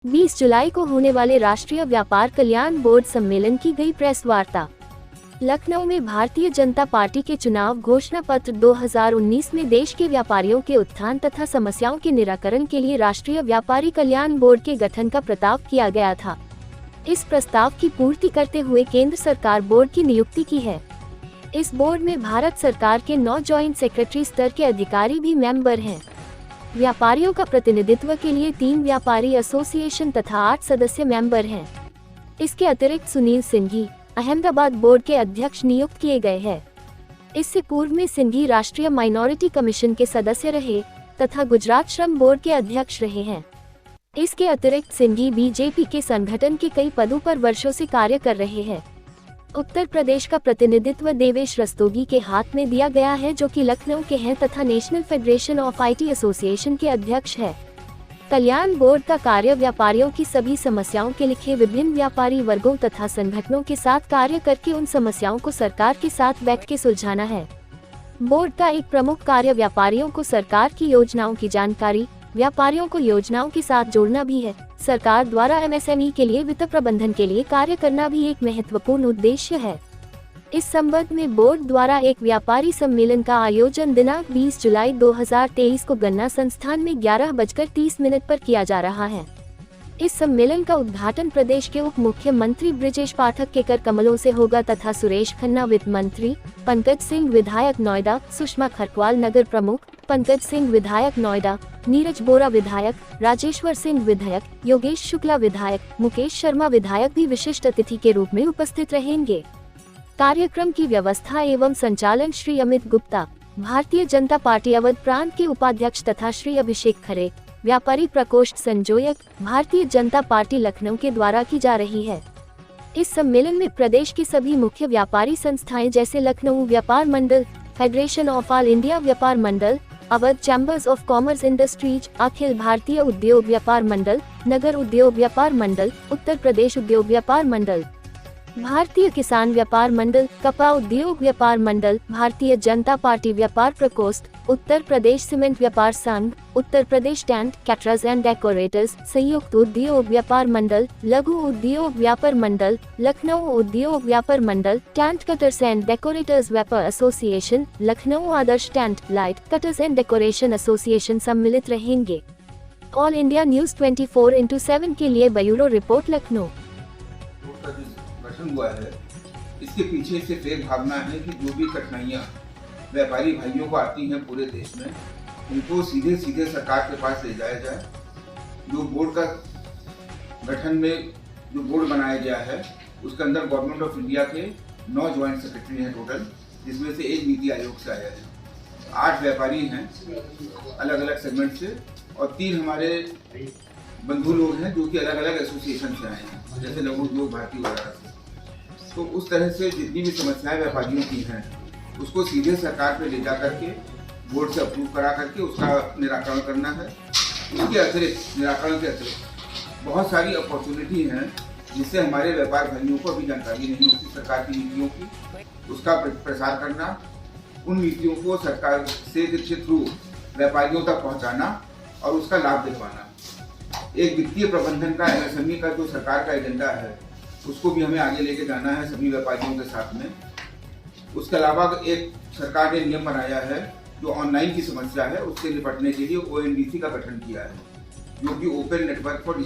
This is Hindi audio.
20 जुलाई को होने वाले राष्ट्रीय व्यापार कल्याण बोर्ड सम्मेलन की गई प्रेस वार्ता। लखनऊ में भारतीय जनता पार्टी के चुनाव घोषणा पत्र 2019 में देश के व्यापारियों के उत्थान तथा समस्याओं के निराकरण के लिए राष्ट्रीय व्यापारी कल्याण बोर्ड के गठन का प्रस्ताव किया गया था। इस प्रस्ताव की पूर्ति करते हुए केंद्र सरकार बोर्ड की नियुक्ति की है। इस बोर्ड में भारत सरकार के 9 जॉइंट सेक्रेटरी स्तर के अधिकारी भी मेंबर हैं। व्यापारियों का प्रतिनिधित्व के लिए 3 व्यापारी एसोसिएशन तथा 8 सदस्य मेंबर हैं। इसके अतिरिक्त सुनील सिंघी अहमदाबाद बोर्ड के अध्यक्ष नियुक्त किए गए हैं। इससे पूर्व में सिंघी राष्ट्रीय माइनॉरिटी कमीशन के सदस्य रहे तथा गुजरात श्रम बोर्ड के अध्यक्ष रहे हैं। इसके अतिरिक्त सिंघी बीजेपी के संगठन के कई पदों पर वर्षों से कार्य कर रहे हैं। उत्तर प्रदेश का प्रतिनिधित्व देवेश रस्तोगी के हाथ में दिया गया है, जो कि लखनऊ के हैं तथा national federation of IT association के अध्यक्ष है। कल्याण बोर्ड का कार्य व्यापारियों की सभी समस्याओं के लिए विभिन्न व्यापारी वर्गों तथा संगठनों के साथ कार्य करके उन समस्याओं को सरकार के साथ बैठ के सुलझाना है। बोर्ड का एक प्रमुख कार्य व्यापारियों को सरकार की योजनाओं की जानकारी, व्यापारियों को योजनाओं के साथ जोड़ना भी है। सरकार द्वारा एमएसएमई के लिए वित्त प्रबंधन के लिए कार्य करना भी एक महत्वपूर्ण उद्देश्य है। इस संबंध में बोर्ड द्वारा एक व्यापारी सम्मेलन का आयोजन दिनांक 20 जुलाई 2023 को गन्ना संस्थान में 11:30 पर किया जा रहा है। इस सम्मेलन का उद्घाटन प्रदेश के उप मुख्यमंत्री ब्रिजेश पाठक के कर कमलों से होगा तथा सुरेश खन्ना वित्त मंत्री, पंकज सिंह विधायक नोएडा, सुषमा खरकवाल नगर प्रमुख, पंकज सिंह विधायक नोएडा, नीरज बोरा विधायक, राजेश्वर सिंह विधायक, योगेश शुक्ला विधायक, मुकेश शर्मा विधायक भी विशिष्ट अतिथि के रूप में उपस्थित रहेंगे। कार्यक्रम की व्यवस्था एवं संचालन श्री अमित गुप्ता, भारतीय जनता पार्टी अवध प्रांत के उपाध्यक्ष तथा श्री अभिषेक खरे, व्यापारी प्रकोष्ठ संयोजक, भारतीय जनता पार्टी लखनऊ के द्वारा की जा रही है। इस सम्मेलन में प्रदेश की सभी मुख्य व्यापारी संस्थाएं जैसे Lucknow Vyapar Mandal, federation of all India Vyapar Mandal, Awadh chambers of commerce industries, Akhil Bharatiya Udyog व्यापार मंडल, नगर उद्योग व्यापार मंडल, उत्तर प्रदेश उद्योग व्यापार मंडल, भारतीय किसान व्यापार मंडल, कपड़ा उद्योग व्यापार मंडल, भारतीय जनता पार्टी व्यापार प्रकोष्ठ, उत्तर प्रदेश सीमेंट व्यापार संघ, Uttar Pradesh tent caterers and decorators, संयुक्त उद्योग व्यापार मंडल, लघु उद्योग व्यापार मंडल, लखनऊ उद्योग व्यापार मंडल, टेंट कटर्स एंड डेकोरेटर्स व्यापार association, Lucknow Adarsh tent light cutters and decoration association सम्मिलित रहेंगे। ऑल इंडिया न्यूज 24/7 के लिए ब्यूरो रिपोर्ट लखनऊ। हुआ है, इसके पीछे सिर्फ एक भावना है कि जो भी कठिनाइयाँ व्यापारी भाइयों को आती हैं पूरे देश में, उनको सीधे सीधे सरकार के पास ले जाया जाए। जो बोर्ड का गठन में जो बोर्ड बनाया गया है, उसके अंदर गवर्नमेंट ऑफ इंडिया के 9 ज्वाइंट सेक्रेटरी हैं टोटल, जिसमें से एक नीति आयोग से आया है। 8 व्यापारी हैं अलग अलग सेगमेंट से और 3 हमारे बंधु लोग हैं जो कि अलग अलग एसोसिएशन से आए हैं, जैसे लघु उद्योग भारती वगैरह से। तो उस तरह से जितनी भी समस्याएं व्यापारियों की हैं, उसको सीधे सरकार पे ले जा करके बोर्ड से अप्रूव करा करके उसका निराकरण करना है। इसके अतिरिक्त निराकरण के अतिरिक्त बहुत सारी अपॉर्चुनिटी हैं जिससे हमारे व्यापार भाइयों को अभी जानकारी नहीं होती सरकार की नीतियों की, उसका प्रसार करना, उन नीतियों को सरकार से के थ्रू व्यापारियों तक पहुँचाना और उसका लाभ दिलवाना। एक वित्तीय प्रबंधन का एमएसएमई का जो सरकार का एजेंडा है, उसको भी हमें आगे लेके जाना है सभी व्यापारियों के साथ में। उसके अलावा एक सरकार ने नियम बनाया है जो ऑनलाइन की समस्या है, उससे निपटने के लिए ओएनडीसी का गठन किया है, जो कि ओपन नेटवर्क फॉर